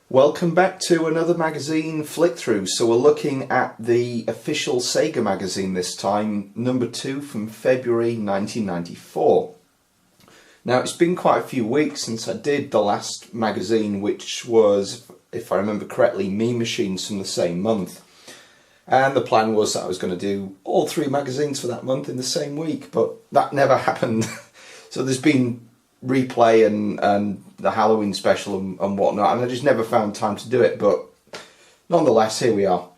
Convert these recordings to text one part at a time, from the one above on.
Welcome back to another magazine flick through. So we're looking at the official Sega Magazine this time, number 2 from February 1994. Now it's been quite a few weeks since I did the last magazine, which was, if I remember correctly, Mean Machines from the same month. And the plan was that I was going to do all 3 magazines for that month in the same week, but that never happened. So there's been replay and the Halloween special and whatnot, and I just never found time to do it, but nonetheless here we are.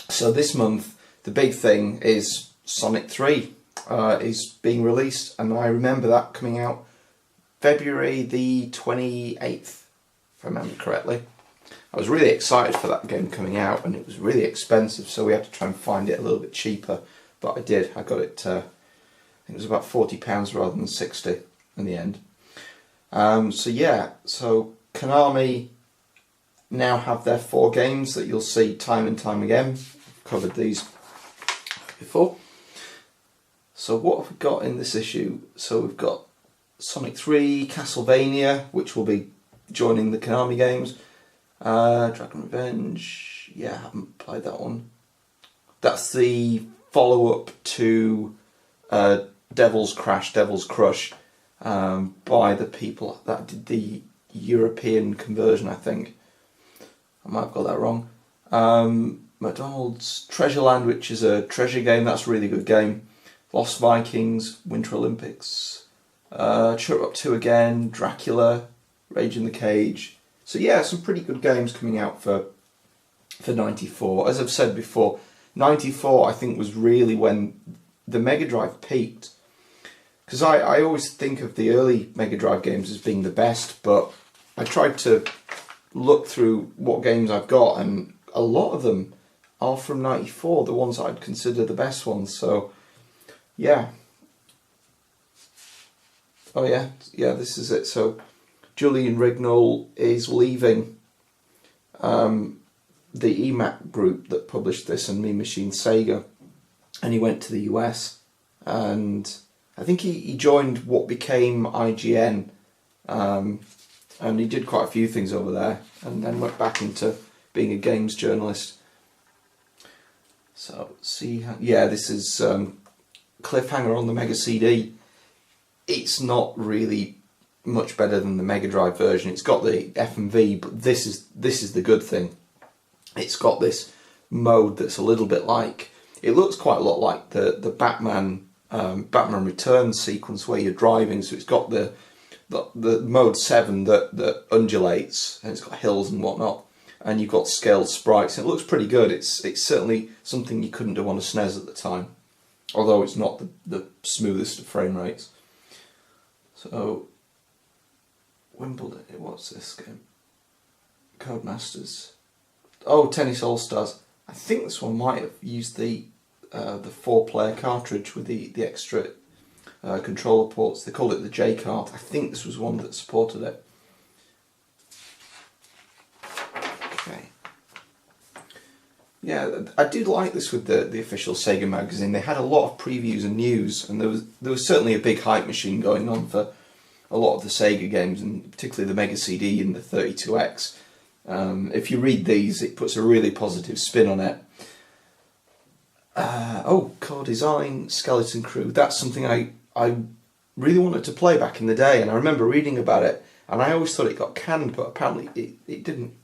So this month the big thing is Sonic 3 is being released, and I remember that coming out February the 28th, if I remember correctly. I was really excited for that game coming out, and it was really expensive, so we had to try and find it a little bit cheaper, but I did. I got it, I think it was about £40 rather than 60 in the end. So Konami now have their 4 games that you'll see time and time again. I've covered these before. So what have we got in this issue? So we've got Sonic 3, Castlevania, which will be joining the Konami games. Dragon Revenge, I haven't played that one. That's the follow-up to Devil's Crush. By the people that did the European conversion, I think. I might have got that wrong. McDonald's Treasureland, which is a treasure game, that's a really good game. Lost Vikings, Winter Olympics, Shut Up 2 again, Dracula, Rage in the Cage. So yeah, some pretty good games coming out for 94. As I've said before, 94 I think was really when the Mega Drive peaked. Because I always think of the early Mega Drive games as being the best, but I tried to look through what games I've got, and a lot of them are from 94, the ones I'd consider the best ones, so yeah. Oh yeah, this is it. So Julian Rignall is leaving the EMAC group that published this and Mean Machine Sega, and he went to the US, and I think he joined what became IGN, and he did quite a few things over there, and then went back into being a games journalist. So, this is Cliffhanger on the Mega CD. It's not really much better than the Mega Drive version. It's got the FMV, but this is the good thing. It's got this mode that's a little bit like, it looks quite a lot like the Batman Returns sequence where you're driving. So it's got the mode 7 that undulates, and it's got hills and whatnot, and you've got scaled sprites, and it looks pretty good. It's certainly something you couldn't do on a SNES at the time, although it's not the smoothest of frame rates. So Wimbledon, what's this game? Codemasters. Oh, Tennis All Stars. I think this one might have used the 4-player cartridge with the extra controller ports. They called it the J-Cart. I think this was one that supported it. Okay. Yeah, I did like this with the official Sega Magazine. They had a lot of previews and news, and there was certainly a big hype machine going on for a lot of the Sega games, and particularly the Mega CD and the 32X. If you read these, it puts a really positive spin on it. Core Design, Skeleton Crew, that's something I really wanted to play back in the day, and I remember reading about it, and I always thought it got canned, but apparently it didn't.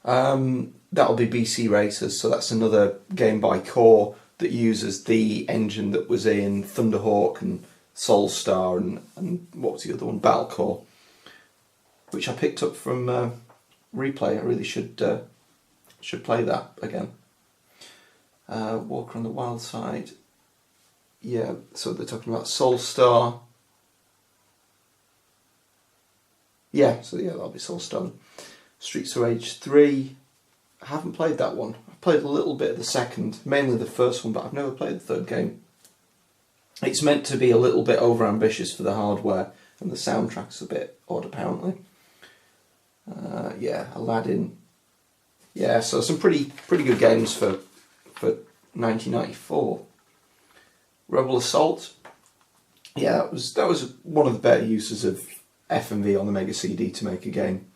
That'll be BC Racers, so that's another game by Core that uses the engine that was in Thunderhawk and Soulstar and what was the other one, Battlecore, which I picked up from Replay. I really should play that again. Walker on the Wild Side. Yeah, so they're talking about Soulstar. That'll be Soulstar. Streets of Rage 3. I haven't played that one. I've played a little bit of the second, mainly the first one, but I've never played the third game. It's meant to be a little bit over-ambitious for the hardware, and the soundtrack's a bit odd, apparently. Aladdin. Yeah, so some pretty good games for 1994. Rebel Assault. Yeah, that was one of the better uses of FMV on the Mega CD to make a game.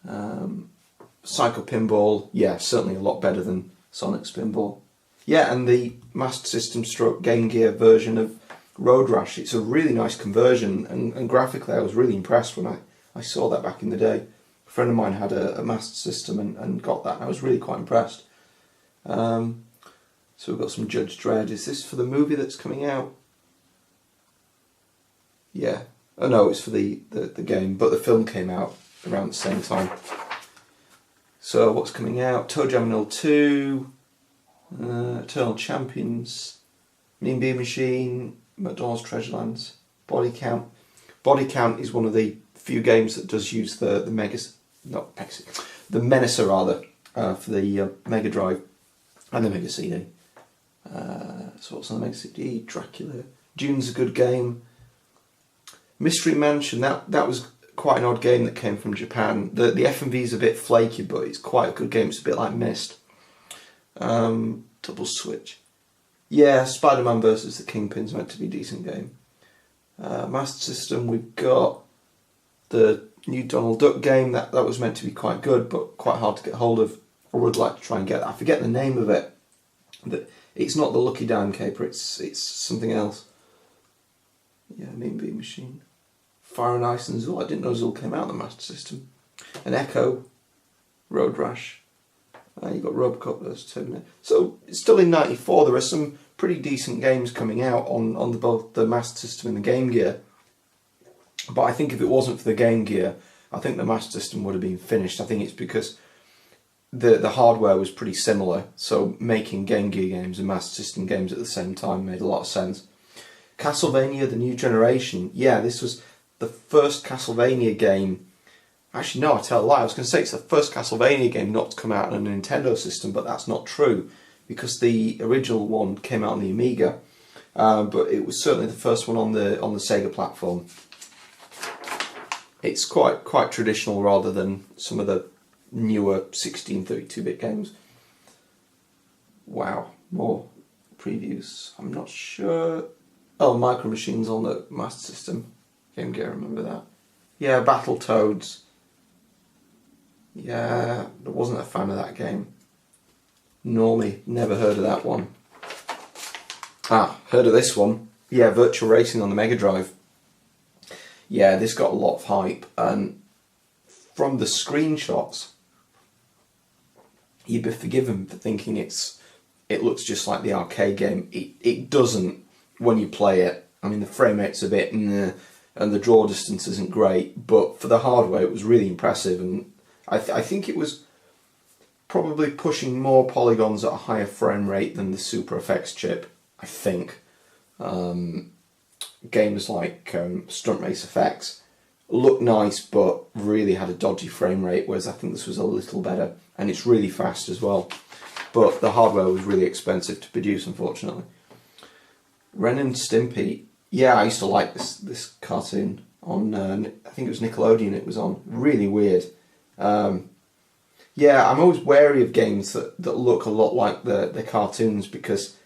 Psycho Pinball, yeah, certainly a lot better than Sonic's Pinball. Yeah, and the Master System stroke Game Gear version of Road Rash, it's a really nice conversion, and graphically I was really impressed when I saw that back in the day. A friend of mine had a Master System and got that, and I was really quite impressed. So we've got some Judge Dredd. Is this for the movie that's coming out? Yeah. Oh no, it's for the game, but the film came out around the same time. So what's coming out? Toe Jam and 2, Eternal Champions, Mean Bean Machine, McDonald's Treasurelands, Body Count. Body Count is one of the few games that does use the Menacer rather, for the Mega Drive and the Mega CD. So what's on the Mega CD? Dracula. Dune's a good game. Mystery Mansion, that was quite an odd game that came from Japan. The FMV is a bit flaky, but it's quite a good game. It's a bit like Myst. Double Switch. Yeah, Spider-Man versus the Kingpin's meant to be a decent game. Master System, we've got the new Donald Duck game. That was meant to be quite good, but quite hard to get hold of. I would like to try and get that. I forget the name of it. It's not the Lucky Dime Caper, it's something else. Yeah, Mean Bean Machine. Fire and Ice and Zool. I didn't know Zool came out on the Master System. And Echo. Road Rash. You've got Robocop versus Terminator. So, it's still in 94. There are some pretty decent games coming out on both the Master System and the Game Gear. But I think if it wasn't for the Game Gear, I think the Master System would have been finished. I think it's because the hardware was pretty similar. So, making Game Gear games and Master System games at the same time made a lot of sense. Castlevania, the New Generation. Yeah, this was the first Castlevania game. Actually, no, I tell a lie. I was going to say it's the first Castlevania game not to come out on a Nintendo system, but that's not true, because the original one came out on the Amiga, but it was certainly the first one on the Sega platform. It's quite traditional rather than some of the newer 1632-bit games. Wow, more previews. I'm not sure. Oh, Micro Machines on the Master System. Game Gear, remember that. Yeah, Battletoads. Yeah, I wasn't a fan of that game. Normie, never heard of that one. Heard of this one. Yeah, Virtual Racing on the Mega Drive. Yeah, this got a lot of hype, and from the screenshots, you'd be forgiven for thinking it looks just like the arcade game. It doesn't when you play it. I mean, the frame rate's a bit and the draw distance isn't great, but for the hardware it was really impressive, and I think it was probably pushing more polygons at a higher frame rate than the Super FX chip, I think. Games like Stunt Race FX looked nice but really had a dodgy frame rate, whereas I think this was a little better, and it's really fast as well. But the hardware was really expensive to produce, unfortunately. Ren and Stimpy. Yeah, I used to like this cartoon on, I think it was Nickelodeon it was on. Really weird. Yeah, I'm always wary of games that look a lot like the cartoons, because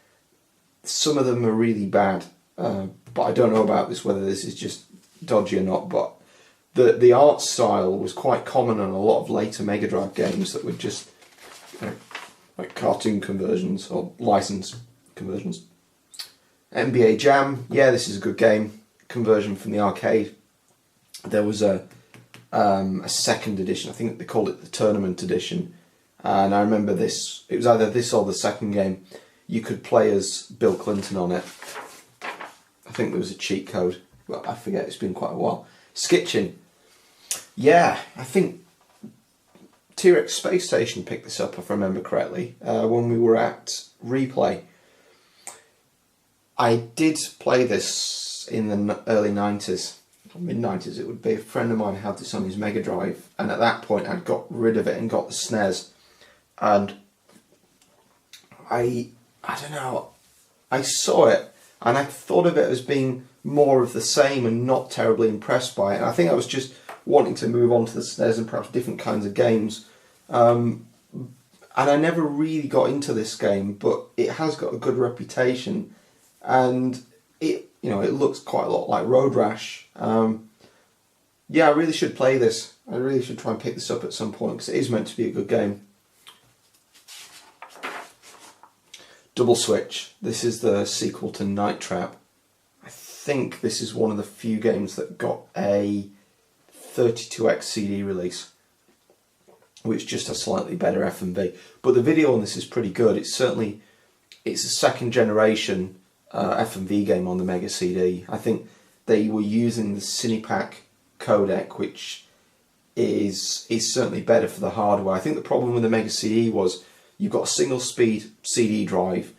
some of them are really bad. But I don't know about this, whether this is just dodgy or not, but the art style was quite common on a lot of later Mega Drive games that were just like cartoon conversions or license conversions. NBA Jam, yeah, this is a good game. Conversion from the arcade. There was a second edition, I think they called it the Tournament Edition, and I remember this, it was either this or the second game, you could play as Bill Clinton on it. I think there was a cheat code, but I forget, it's been quite a while. Skitchin, yeah, I think T-Rex Space Station picked this up, if I remember correctly, when we were at Replay. I did play this in the early 90s, or mid-90s it would be. A friend of mine had this on his Mega Drive, and at that point I'd got rid of it and got the SNES, and I don't know, I saw it and I thought of it as being more of the same and not terribly impressed by it, and I think I was just wanting to move on to the SNES and perhaps different kinds of games, and I never really got into this game, but it has got a good reputation, and it looks quite a lot like Road Rash. Yeah, I really should play this. I really should try and pick this up at some point because it is meant to be a good game. Double Switch. This is the sequel to Night Trap. I think this is one of the few games that got a 32x CD release, which just has slightly better FMV. But the video on this is pretty good. It's a second generation FMV game on the Mega CD. I think they were using the Cinepack codec, which is certainly better for the hardware. I think the problem with the Mega CD was you've got a single speed CD drive,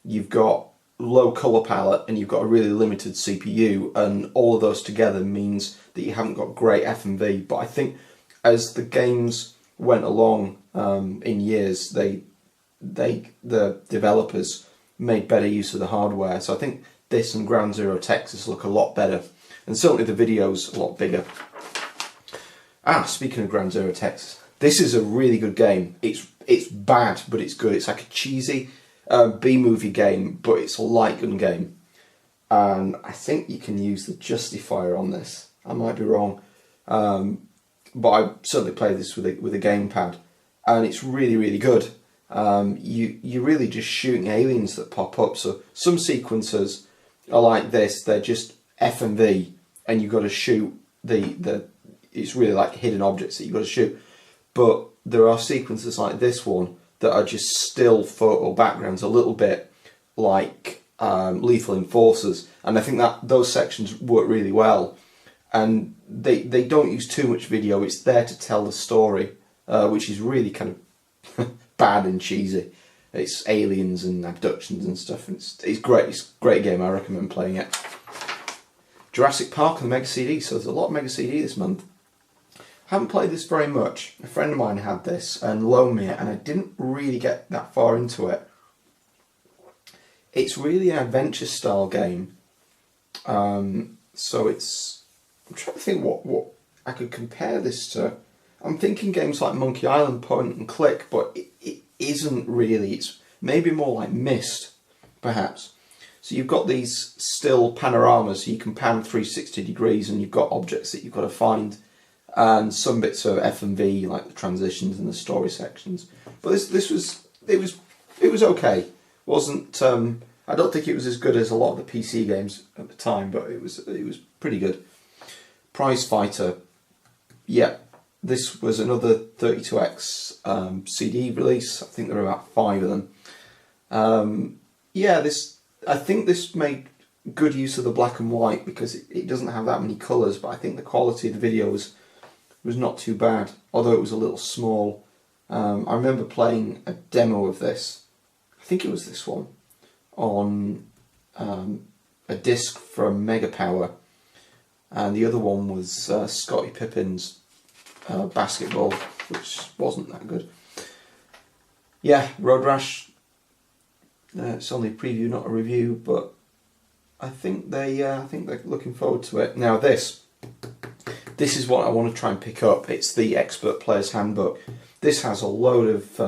you've got low colour palette, and you've got a really limited CPU, and all of those together means that you haven't got great FMV. But I think as the games went along in years, the developers made better use of the hardware. So I think this and Ground Zero Texas look a lot better, and certainly the video's a lot bigger. Speaking of Ground Zero Texas, this is a really good game. It's bad, but it's good. It's like a cheesy B-movie game, but it's a light gun game. And I think you can use the Justifier on this. I might be wrong, but I certainly play this with a gamepad, and it's really, really good. You're really just shooting aliens that pop up. So some sequences are like this. They're just FMV, and you've got to shoot it's really like hidden objects that you've got to shoot. But there are sequences like this one that are just still photo backgrounds, a little bit like Lethal Enforcers, and I think that those sections work really well. And they don't use too much video. It's there to tell the story, which is really kind of bad and cheesy. It's aliens and abductions and stuff. And it's great. It's a great game. I recommend playing it. Jurassic Park on the Mega CD. So there's a lot of Mega CD this month. Haven't played this very much. A friend of mine had this and loaned me it, and I didn't really get that far into it. It's really an adventure style game. So it's... I'm trying to think what I could compare this to. I'm thinking games like Monkey Island, Point and Click, but it isn't really. It's maybe more like Myst, perhaps. So you've got these still panoramas, so you can pan 360 degrees, and you've got objects that you've got to find, and some bits of FMV like the transitions and the story sections. But this was okay. Wasn't I don't think it was as good as a lot of the PC games at the time, but it was pretty good. Prize Fighter, yeah, this was another 32x CD release. I think there were about 5 of them. Yeah, I think this made good use of the black and white because it doesn't have that many colours, but I think the quality of the video was not too bad, although it was a little small. I remember playing a demo of this, I think it was this one, on a disc from Mega Power. And the other one was Scottie Pippen's basketball, which wasn't that good. Yeah, Road Rash. It's only a preview, not a review, but I think they're looking forward to it. Now this is what I want to try and pick up. It's the Expert Player's Handbook. This has a load of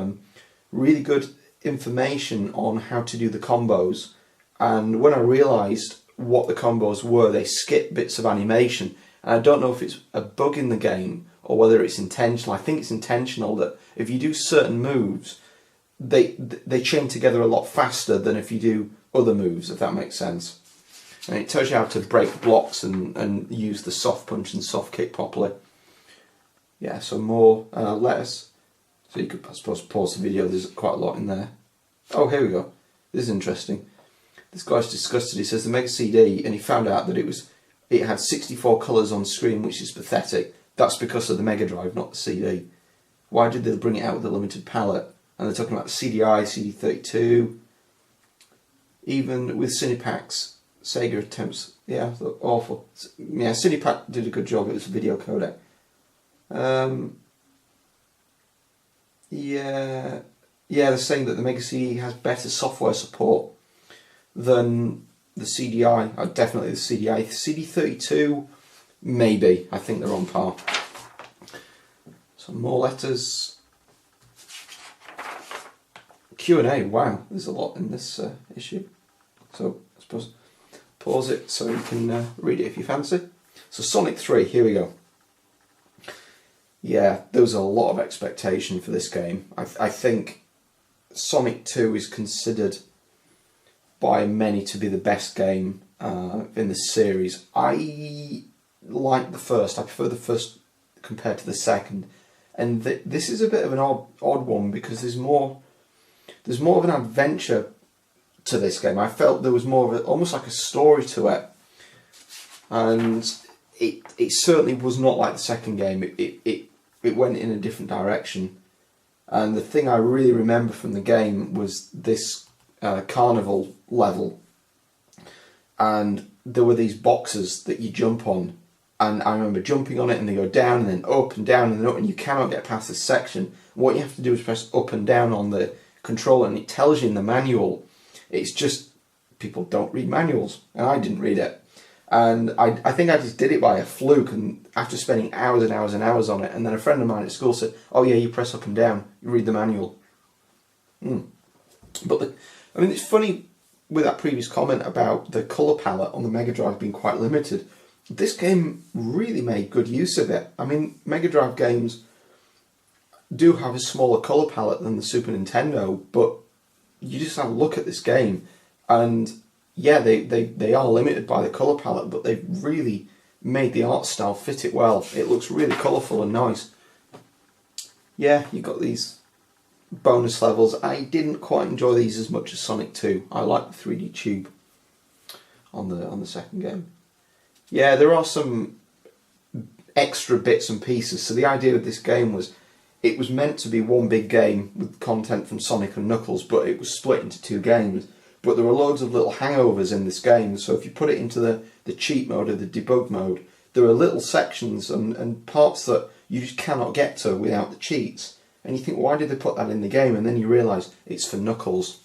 really good information on how to do the combos. And when I realised what the combos were, they skip bits of animation, and I don't know if it's a bug in the game or whether it's intentional. I think it's intentional that if you do certain moves, they chain together a lot faster than if you do other moves, if that makes sense. And it tells you how to break blocks and use the soft punch and soft kick properly. Yeah, so more letters. So you could, I suppose, pause the video. There's quite a lot in there. Oh, here we go. This is interesting. This guy's disgusted. He says the Mega CD, and he found out that it had 64 colours on screen, which is pathetic. That's because of the Mega Drive, not the CD. Why did they bring it out with a limited palette? And they're talking about the CDI, CD32. Even with Cinepacks, Sega attempts, yeah, awful. Yeah, Cinepack did a good job. It was a video codec. Yeah, they're saying that the Mega CD has better software support than the CDI. Definitely the CDI. CD32, maybe. I think they're on par. Some more letters. Q&A. Wow, there's a lot in this issue. So I suppose pause it so you can read it if you fancy. So Sonic 3. Here we go. Yeah, there was a lot of expectation for this game. I think Sonic 2 is considered by many to be the best game in the series. I like the first. I prefer the first compared to the second, and this is a bit of an odd one because there's more of an adventure to this game. I felt there was more of almost like a story to it, and it certainly was not like the second game. It went in a different direction, and the thing I really remember from the game was this carnival level, and there were these boxes that you jump on, and I remember jumping on it and they go down and then up and down and then up, and you cannot get past this section. What you have to do is press up and down on the controller, and it tells you in the manual. It's just people don't read manuals, and I didn't read it. And I think I just did it by a fluke, and after spending hours and hours and hours on it, and then a friend of mine at school said, "Oh yeah, you press up and down, you read the manual." But I mean, it's funny with that previous comment about the colour palette on the Mega Drive being quite limited. This game really made good use of it. I mean, Mega Drive games do have a smaller colour palette than the Super Nintendo, but you just have a look at this game, and yeah, they are limited by the colour palette, but they've really made the art style fit it well. It looks really colourful and nice. Yeah, you've got these bonus levels. I didn't quite enjoy these as much as Sonic 2. I like the 3D tube on the second game. Yeah, there are some extra bits and pieces. So the idea of this game was, it was meant to be one big game with content from Sonic and Knuckles, but it was split into two games. But there are loads of little hangovers in this game, so if you put it into the cheat mode or the debug mode, there are little sections and parts that you just cannot get to without the cheats. And you think, why did they put that in the game? And then you realise it's for Knuckles.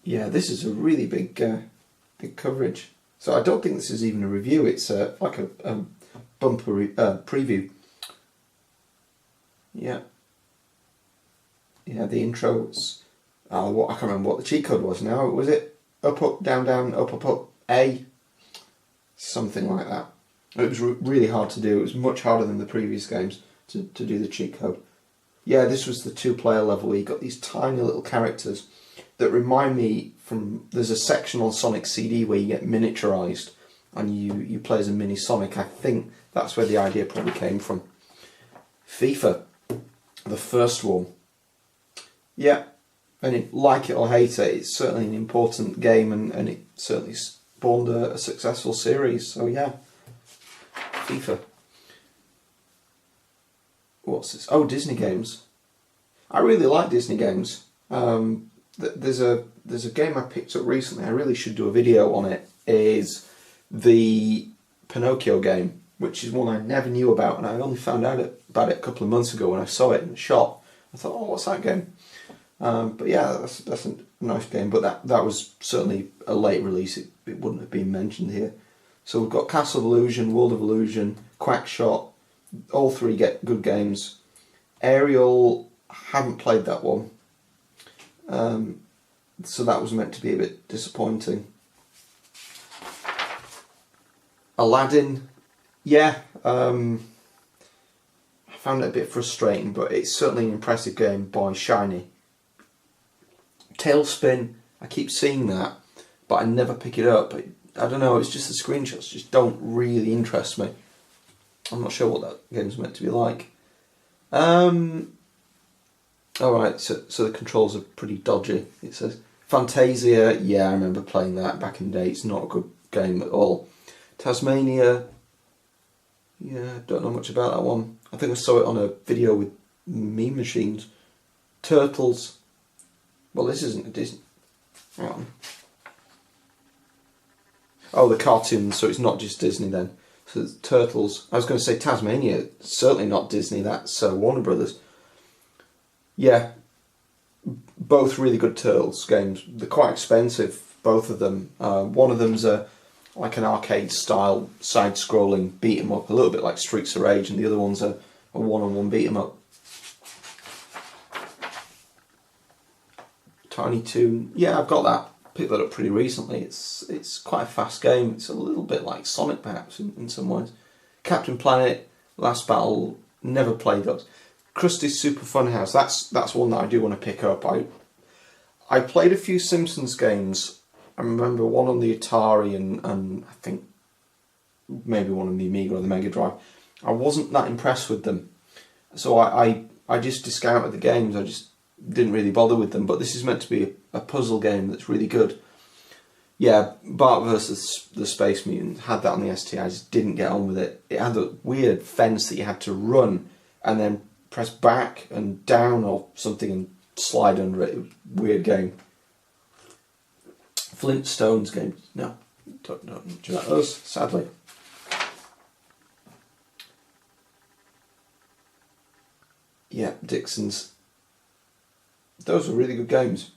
Yeah, this is a really big coverage. So I don't think this is even a review, it's like a bumper preview. Yeah. Yeah, the intro was... I can't remember what the cheat code was now. Was it up, up, down, down, up, up, up, A? Something like that. It was really hard to do. It was much harder than the previous games to do the cheat code. Yeah, this was the two-player level where you got these tiny little characters that remind me from... There's a section on Sonic CD where you get miniaturized and you play as a mini Sonic. I think that's where the idea probably came from. FIFA, the first one. Yeah. And like it or hate it, it's certainly an important game, and it certainly spawned a successful series. So yeah, FIFA. What's this? Oh, Disney games. I really like Disney games. There's a game I picked up recently. I really should do a video on it. Is the Pinocchio game, which is one I never knew about, and I only found out about it a couple of months ago when I saw it in the shop. I thought, oh, what's that game? But yeah, that's a nice game, but that was certainly a late release. It wouldn't have been mentioned here. So we've got Castle of Illusion, World of Illusion, Quackshot. All three get good games. Aerial, haven't played that one. So that was meant to be a bit disappointing. Aladdin, yeah. I found it a bit frustrating, but it's certainly an impressive game by Shiny. Tailspin, I keep seeing that, but I never pick it up. I don't know, it's just the screenshots just don't really interest me. I'm not sure what that game's meant to be like. Alright, so the controls are pretty dodgy. It says Fantasia, yeah, I remember playing that back in the day. It's not a good game at all. Tasmania, yeah, don't know much about that one. I think I saw it on a video with Meme Machines. Turtles. Well, this isn't a Disney. Hang on. Oh, the cartoons, so it's not just Disney then. So it's Turtles. I was going to say Tasmania, certainly not Disney, that's Warner Brothers. Yeah, both really good Turtles games. They're quite expensive, both of them. One of them's like an arcade-style side-scrolling beat-em-up, a little bit like Streets of Rage, and the other one's a one-on-one beat-em-up. Tiny Toon, yeah, I've got that. Picked that up pretty recently. It's quite a fast game. It's a little bit like Sonic, perhaps, in some ways. Captain Planet, Last Battle, never played those. Krusty's Super Fun House, that's one that I do want to pick up. I played a few Simpsons games. I remember one on the Atari and I think maybe one on the Amiga or the Mega Drive. I wasn't that impressed with them, so I just discounted the games. I just didn't really bother with them. But this is meant to be a puzzle game that's really good. Yeah, Bart versus the Space Mutant, had that on the ST. I just didn't get on with it. It had a weird fence that you had to run and then press back and down or something and slide under it. It was a weird game. Flintstones games, no, don't do that. Those, sadly. Yeah, Dixon's. Those were really good games.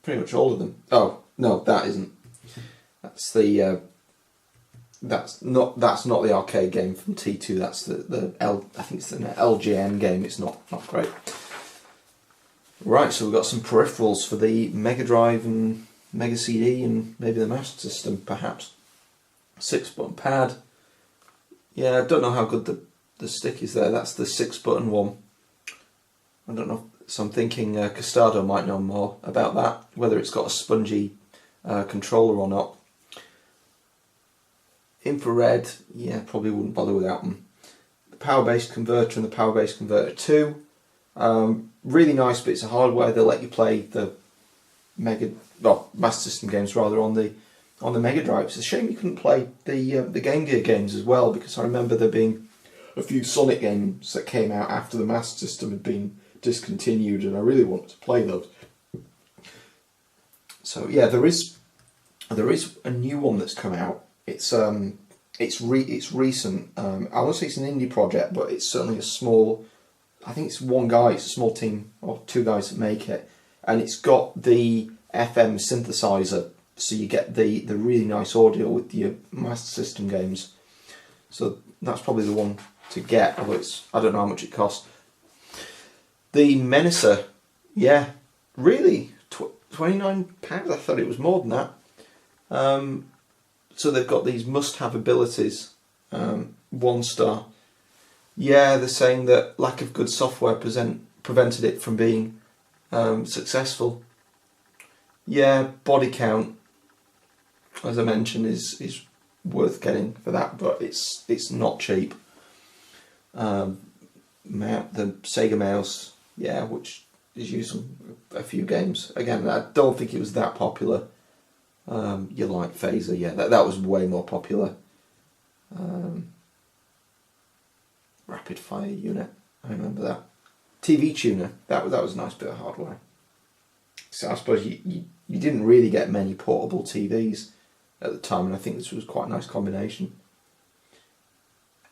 Pretty much all of them. Oh no, that isn't. That's the. That's not the arcade game from T2. That's I think it's an LGN game. It's not great. Right, so we've got some peripherals for the Mega Drive and Mega CD and maybe the Master System, perhaps. 6-button pad. Yeah, I don't know how good the stick is there. That's the 6-button one. I don't know. So I'm thinking Custado might know more about that, whether it's got a spongy controller or not. Infrared, yeah, probably wouldn't bother without them. The power-based converter and the power-based converter 2. Really nice bits of hardware. They'll let you play the Master System games rather on the Mega Drive. It's a shame you couldn't play the Game Gear games as well, because I remember there being a few Sonic games that came out after the Master System had been discontinued, and I really wanted to play those. So yeah, there is a new one that's come out. It's recent. I won't say it's an indie project, but it's certainly a small. I think it's one guy. It's a small team or two guys that make it, and it's got the FM synthesizer, so you get the really nice audio with your Master System games. So that's probably the one to get. Although I don't know how much it costs. The Menacer, yeah, really, £29. I thought it was more than that. So they've got these must-have abilities. 1 star. Yeah, they're saying that lack of good software prevented it from being successful. Yeah, body count, as I mentioned, is worth getting for that, but it's not cheap. The Sega mouse, yeah, which is used in a few games. Again, I don't think it was that popular. Your light phaser, yeah, that was way more popular. Rapid fire unit, I remember that. TV tuner, that was a nice bit of hardware. So I suppose you didn't really get many portable TVs at the time, and I think this was quite a nice combination.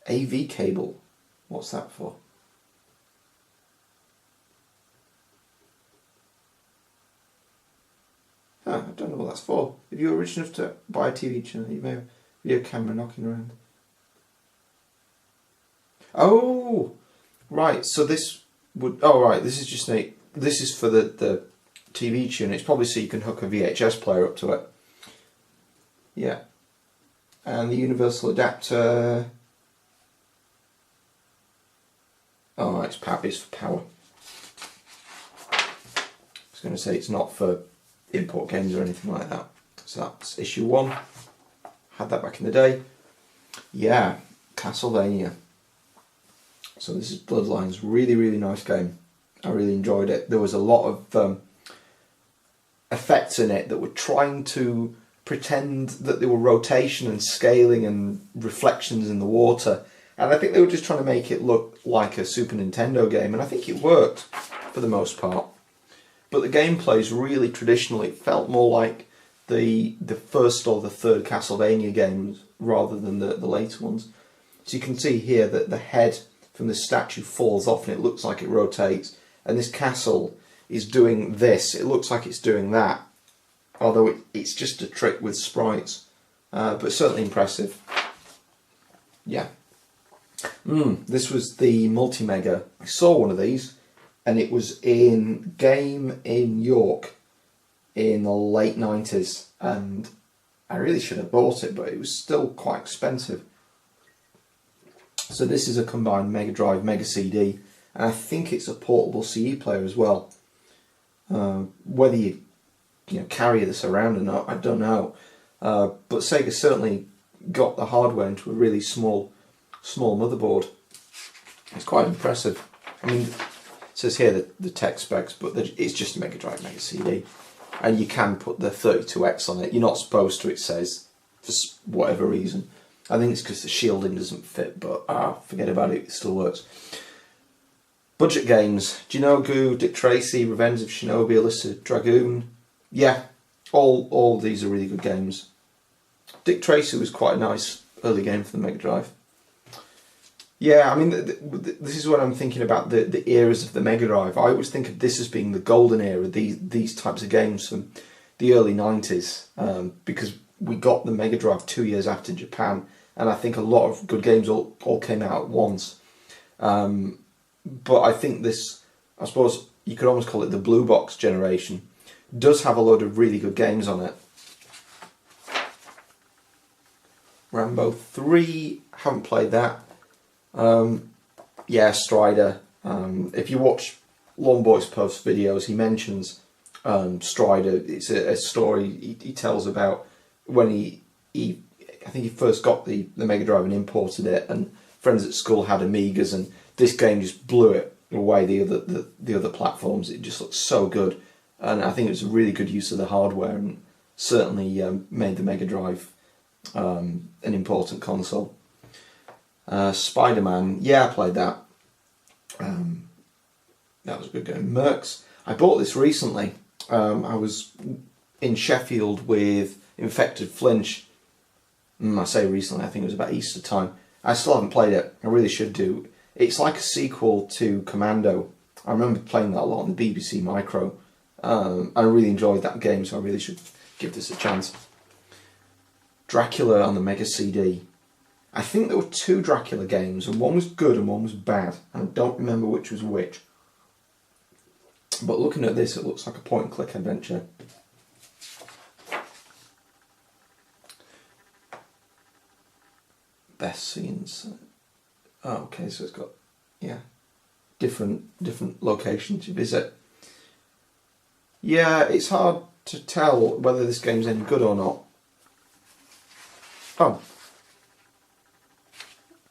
AV cable, what's that for? I don't know what that's for. If you were rich enough to buy a TV channel, you may have a video camera knocking around. Oh, right. So this would. Oh, right. This is just this is for the TV tuner. It's probably so you can hook a VHS player up to it. Yeah. And the universal adapter. Oh, right, it's for power. I was going to say it's not for import games or anything like that. So that's issue 1. Had that back in the day. Yeah, Castlevania. So this is Bloodlines. Really, really nice game. I really enjoyed it. There was a lot of effects in it that were trying to pretend that there were rotation and scaling and reflections in the water. And I think they were just trying to make it look like a Super Nintendo game. And I think it worked for the most part. But the gameplay is really traditional. It felt more like the first or the third Castlevania games rather than the later ones. So you can see here that the head from the statue falls off and it looks like it rotates. And this castle is doing this. It looks like it's doing that. Although it's just a trick with sprites. But certainly impressive. Yeah. This was the Multi-Mega. I saw one of these. And it was in Game in York in the late 90s, and I really should have bought it, but it was still quite expensive. So this is a combined Mega Drive, Mega CD, and I think it's a portable CD player as well. Whether you carry this around or not, I don't know. But Sega certainly got the hardware into a really small motherboard. It's quite impressive. I mean, it says here the tech specs, but it's just a Mega Drive, Mega CD, and you can put the 32X on it. You're not supposed to, it says, for whatever reason. I think it's because the shielding doesn't fit, but forget about it, it still works. Budget games: Goo, Dick Tracy, Revenge of Shinobi, Illicit Dragoon. Yeah, all of these are really good games. Dick Tracy was quite a nice early game for the Mega Drive. Yeah, I mean, this is what I'm thinking about the eras of the Mega Drive. I always think of this as being the golden era, these types of games from the early 90s, because we got the Mega Drive 2 years after Japan, and I think a lot of good games all came out at once. But I think this, I suppose you could almost call it the blue box generation, does have a load of really good games on it. Rambo 3, haven't played that. Yeah, Strider. If you watch Long Boy's Post videos, he mentions Strider. It's a story he tells about when I think he first got the Mega Drive and imported it, and friends at school had Amigas, and this game just blew it away the other platforms. It just looks so good, and I think it was a really good use of the hardware, and certainly made the Mega Drive an important console. Spider-Man, yeah, I played that. That was a good game. Mercs, I bought this recently. I was in Sheffield with Infected Flinch. I say recently, I think it was about Easter time. I still haven't played it. I really should do. It's like a sequel to Commando. I remember playing that a lot on the BBC Micro. I really enjoyed that game, so I really should give this a chance. Dracula on the Mega CD. I think there were 2 Dracula games, and one was good and one was bad. I don't remember which was which. But looking at this, it looks like a point-and-click adventure. Best scenes. Oh, okay, so it's got, yeah, different locations you visit. Yeah, it's hard to tell whether this game's any good or not. Oh.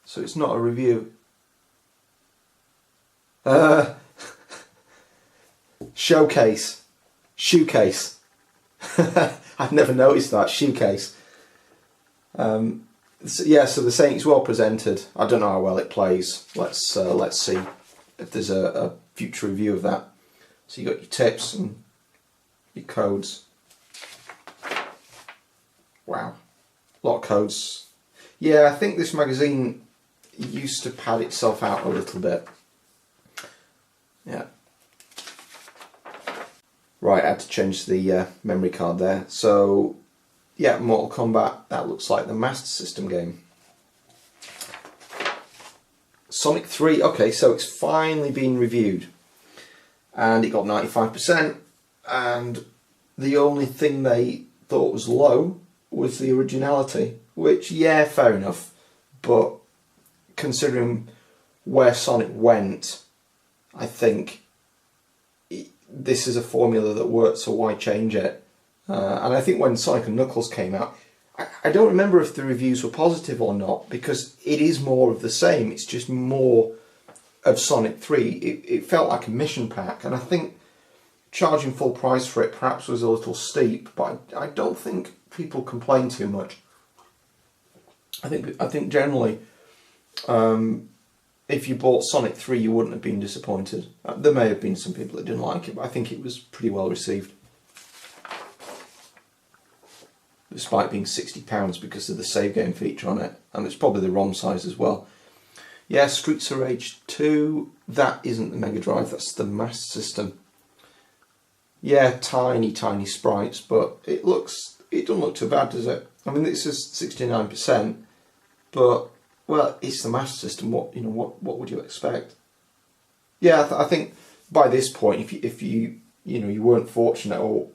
So it's not a review. Shoecase. I've never noticed that. Shoecase. So, yeah, so they're saying it's well presented. I don't know how well it plays. Let's see if there's a future review of that. So you got your tips and your codes. Wow, a lot of codes. Yeah, I think this magazine used to pad itself out a little bit. Yeah. Right, I had to change the memory card there. So, yeah, Mortal Kombat, that looks like the Master System game. Sonic 3, okay, so it's finally been reviewed. And it got 95%, and the only thing they thought was low was the originality, which, yeah, fair enough, but considering where Sonic went, I think this is a formula that works, so why change it? And I think when Sonic and Knuckles came out, I don't remember if the reviews were positive or not, because it is more of the same. It's just more of Sonic 3. It felt like a mission pack, and I think charging full price for it perhaps was a little steep, but I don't think people complain too much. I think generally, if you bought Sonic 3, you wouldn't have been disappointed. There may have been some people that didn't like it, but I think it was pretty well received. Despite being £60 because of the save game feature on it, and it's probably the ROM size as well. Yeah, Streets of Rage 2, that isn't the Mega Drive, that's the Master System. Yeah, tiny sprites, but it doesn't look too bad, does it? I mean, this is 69%, but well, it's the Master System. What would you expect? Yeah, I think by this point, if you weren't fortunate or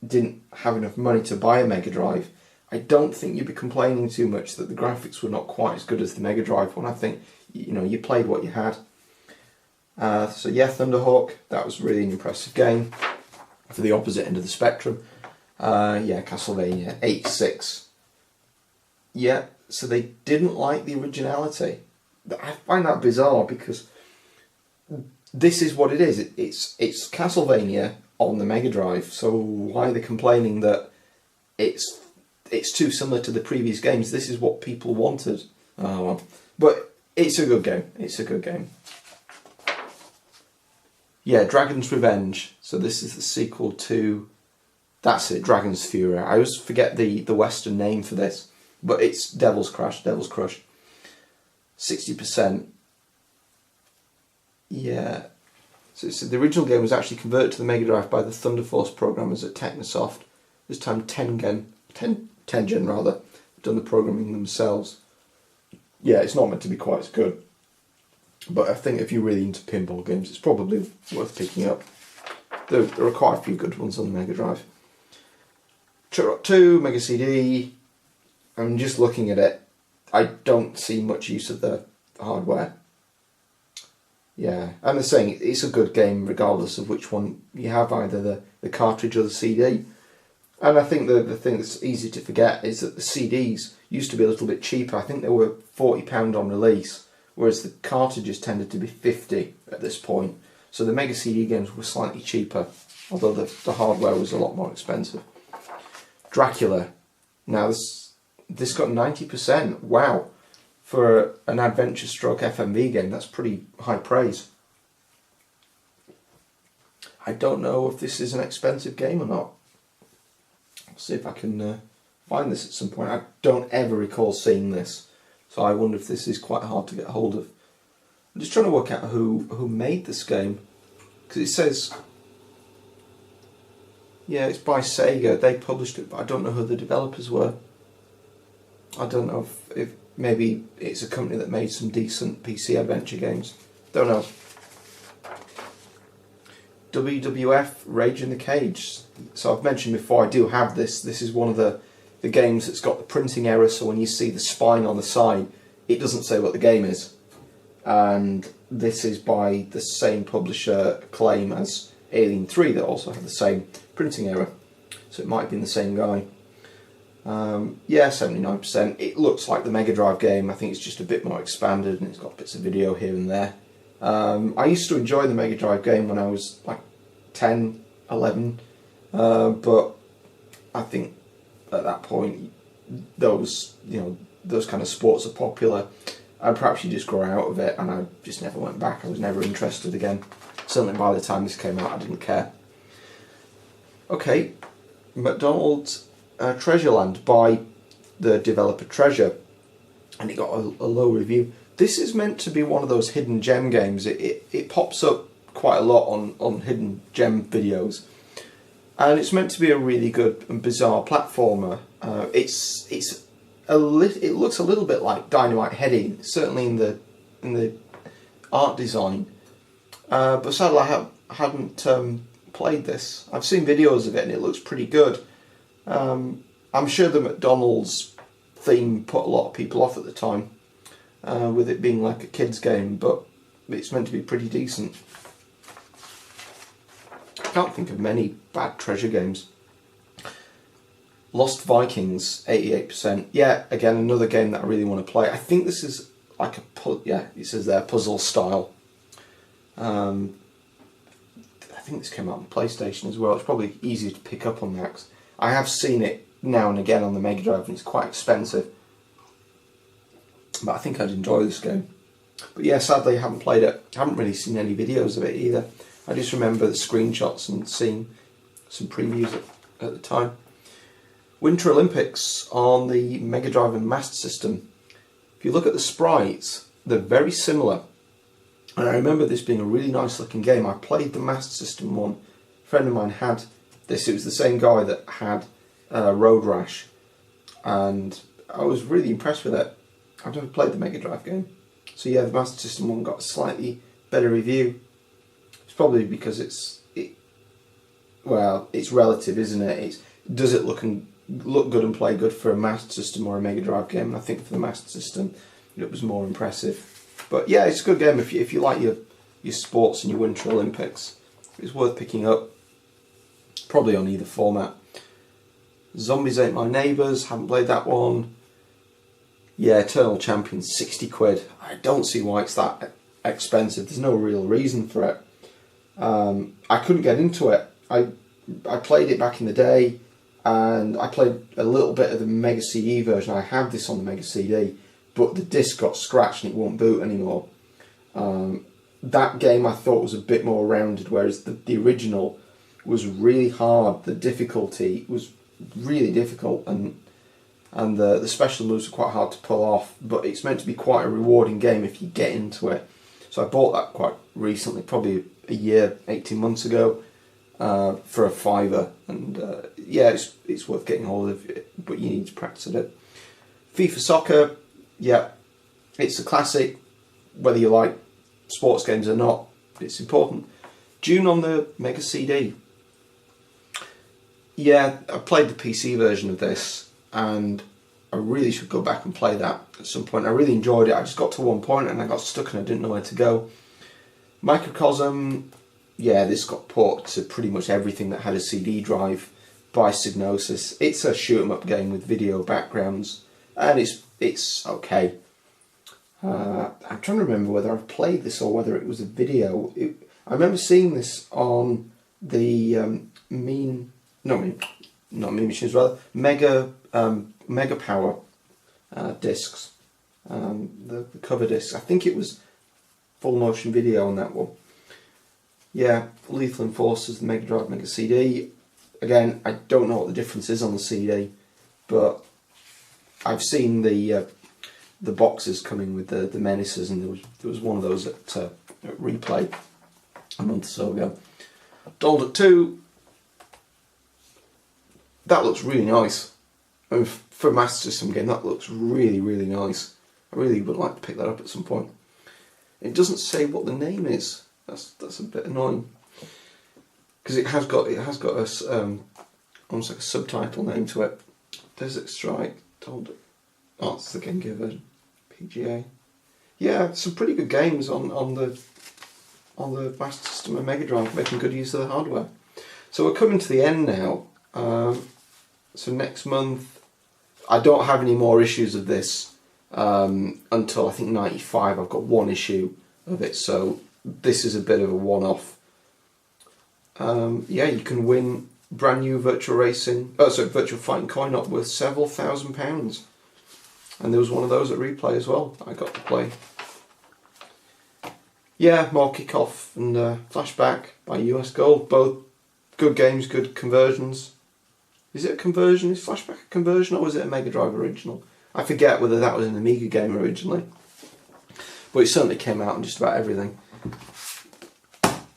didn't have enough money to buy a Mega Drive, I don't think you'd be complaining too much that the graphics were not quite as good as the Mega Drive one. I think, you know, you played what you had. So yeah, Thunderhawk, that was really an impressive game for the opposite end of the spectrum. Yeah, Castlevania 86. Yeah, so they didn't like the originality. I find that bizarre because this is what it is. It's Castlevania on the Mega Drive. So why are they complaining that it's too similar to the previous games? This is what people wanted. Oh, well. But it's a good game. It's a good game. Yeah, Dragon's Revenge. So this is the sequel to... That's it, Dragon's Fury. I always forget the Western name for this. But it's Devil's Crush. 60%. Yeah. So the original game was actually converted to the Mega Drive by the Thunder Force programmers at Technosoft. This time Tengen rather, done the programming themselves. Yeah, it's not meant to be quite as good. But I think if you're really into pinball games, it's probably worth picking up. There are quite a few good ones on the Mega Drive. Turok 2, Mega CD. I'm just looking at it. I don't see much use of the hardware. Yeah, and they're saying it's a good game regardless of which one you have, either the cartridge or the CD. And I think the thing that's easy to forget is that the CDs used to be a little bit cheaper. I think they were £40 on release, whereas the cartridges tended to be $50 at this point. So the Mega CD games were slightly cheaper, although the hardware was a lot more expensive. Dracula. Now this got 90%. Wow. For an adventure stroke FMV game, that's pretty high praise. I don't know if this is an expensive game or not. I'll see if I can find this at some point. I don't ever recall seeing this, so I wonder if this is quite hard to get hold of. I'm just trying to work out who made this game, because it says, yeah, it's by Sega. They published it, but I don't know who the developers were. I don't know if maybe it's a company that made some decent PC adventure games. Don't know. WWF Rage in the Cage. So I've mentioned before, I do have this. This is one of the games that's got the printing error, so when you see the spine on the side, it doesn't say what the game is. And this is by the same publisher Acclaim as Alien 3 that also had the same printing error. So it might have been the same guy. Yeah, 79%. It looks like the Mega Drive game. I think it's just a bit more expanded and it's got bits of video here and there. I used to enjoy the Mega Drive game when I was like 10, 11, but I think at that point those kind of sports are popular, and perhaps you just grow out of it, and I just never went back. I was never interested again. Certainly by the time this came out, I didn't care. Okay, McDonald's Treasureland by the developer Treasure, and it got a low review. This is meant to be one of those hidden gem games. It pops up quite a lot on hidden gem videos, and it's meant to be a really good and bizarre platformer. It looks a little bit like Dynamite Headdy, certainly in the art design. But sadly, I hadn't played this. I've seen videos of it, and it looks pretty good. I'm sure the McDonald's theme put a lot of people off at the time, with it being like a kids game, but it's meant to be pretty decent. I can't think of many bad Treasure games. Lost Vikings, 88%. Yeah, again, another game that I really want to play. I think this is like it says there, puzzle style. I think this came out on PlayStation as well. It's probably easier to pick up on that, 'cause I have seen it now and again on the Mega Drive, and it's quite expensive. But I think I'd enjoy this game. But yeah, sadly I haven't played it. I haven't really seen any videos of it either. I just remember the screenshots and seeing some previews at the time. Winter Olympics on the Mega Drive and Master System. If you look at the sprites, they're very similar. And I remember this being a really nice looking game. I played the Master System one. A friend of mine had this. It was the same guy that had Road Rash. And I was really impressed with it. I've never played the Mega Drive game. So yeah, the Master System one got a slightly better review. It's probably because it's relative, isn't it? Does it look and look good and play good for a Master System or a Mega Drive game. And I think for the Master System, it was more impressive. But yeah, it's a good game if you like your sports and your Winter Olympics. It's worth picking up. Probably on either format. Zombies Ain't My Neighbours, haven't played that one. Yeah, Eternal Champion, 60 quid. I don't see why it's that expensive. There's no real reason for it. I couldn't get into it. I played it back in the day, and I played a little bit of the Mega CD version. I have this on the Mega CD, but the disc got scratched and it won't boot anymore. That game I thought was a bit more rounded, whereas the original was really hard. The difficulty was really difficult, and the special moves are quite hard to pull off, but it's meant to be quite a rewarding game if you get into it. So I bought that quite recently, probably a year, 18 months ago, for a £5, and yeah, it's worth getting hold of, but you need to practice at it. FIFA Soccer, yeah, it's a classic, whether you like sports games or not, it's important. Dune on the Mega CD. Yeah, I played the PC version of this, and I really should go back and play that at some point. I really enjoyed it. I just got to one point and I got stuck and I didn't know where to go. Microcosm, yeah, this got ported to pretty much everything that had a CD drive by Psygnosis. It's a shoot 'em up game with video backgrounds, and it's okay. I'm trying to remember whether I've played this or whether it was a video. I remember seeing this on the Mega Power discs, the cover discs. I think it was full motion video on that one. Yeah, Lethal Enforcers, the Mega Drive Mega CD. Again, I don't know what the difference is on the CD, but I've seen the boxes coming with the menaces, and there was one of those at Replay a month or so ago. Donald Duck 2. That looks really nice. I mean, for a Master System game, that looks really, really nice. I really would like to pick that up at some point. It doesn't say what the name is. That's a bit annoying, because it has got a almost like a subtitle name to it. Desert Strike. Oh, it's the Game Gear version. PGA. Yeah, some pretty good games on the Master System and Mega Drive, making good use of the hardware. So we're coming to the end now. So next month, I don't have any more issues of this until I think 95. I've got one issue of it, so this is a bit of a one-off. Yeah, you can win brand new virtual fighting coin-op worth several £1,000s, and there was one of those at Replay as well I got to play. Yeah, more Kickoff and Flashback by US Gold, both good games, good conversions. Is it a conversion? Is Flashback a conversion, or was it a Mega Drive original? I forget whether that was an Amiga game originally, but it certainly came out on just about everything,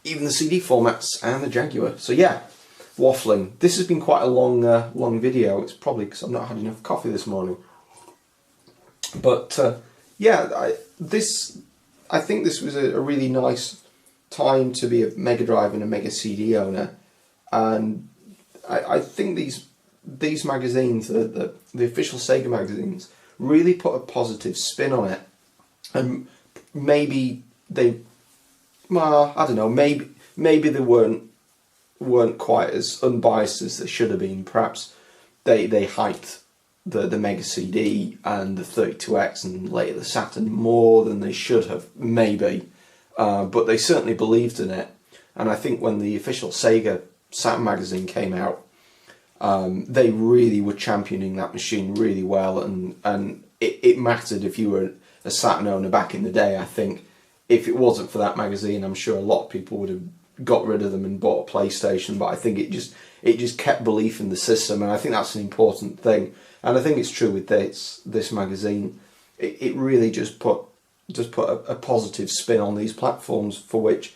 even the CD formats and the Jaguar. So yeah, waffling. This has been quite a long video. It's probably because I've not had enough coffee this morning. But yeah, I think this was a really nice time to be a Mega Drive and a Mega CD owner, and I think these magazines, the official Sega magazines, really put a positive spin on it, and maybe they, well, I don't know, maybe they weren't quite as unbiased as they should have been. Perhaps they hyped the Mega CD and the 32X and later the Saturn more than they should have, maybe, but they certainly believed in it. And I think when the official Sega Saturn magazine came out, they really were championing that machine really well, and it mattered if you were a Saturn owner back in the day. I think if it wasn't for that magazine, I'm sure a lot of people would have got rid of them and bought a PlayStation, but I think it just kept belief in the system, and I think that's an important thing. And I think it's true with this magazine. It really just put a positive spin on these platforms, for which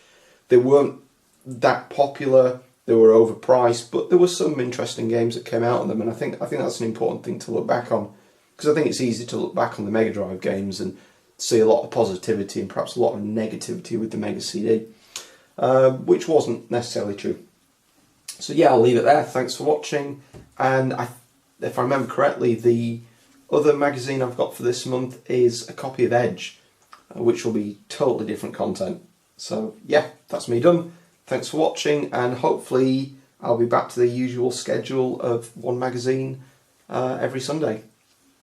they weren't that popular. They were overpriced, but there were some interesting games that came out of them, and I think that's an important thing to look back on, because I think it's easy to look back on the Mega Drive games and see a lot of positivity and perhaps a lot of negativity with the Mega CD, which wasn't necessarily true. So yeah, I'll leave it there. Thanks for watching, and if I remember correctly, the other magazine I've got for this month is a copy of Edge, which will be totally different content. So yeah, that's me done. Thanks for watching, and hopefully I'll be back to the usual schedule of one magazine every Sunday.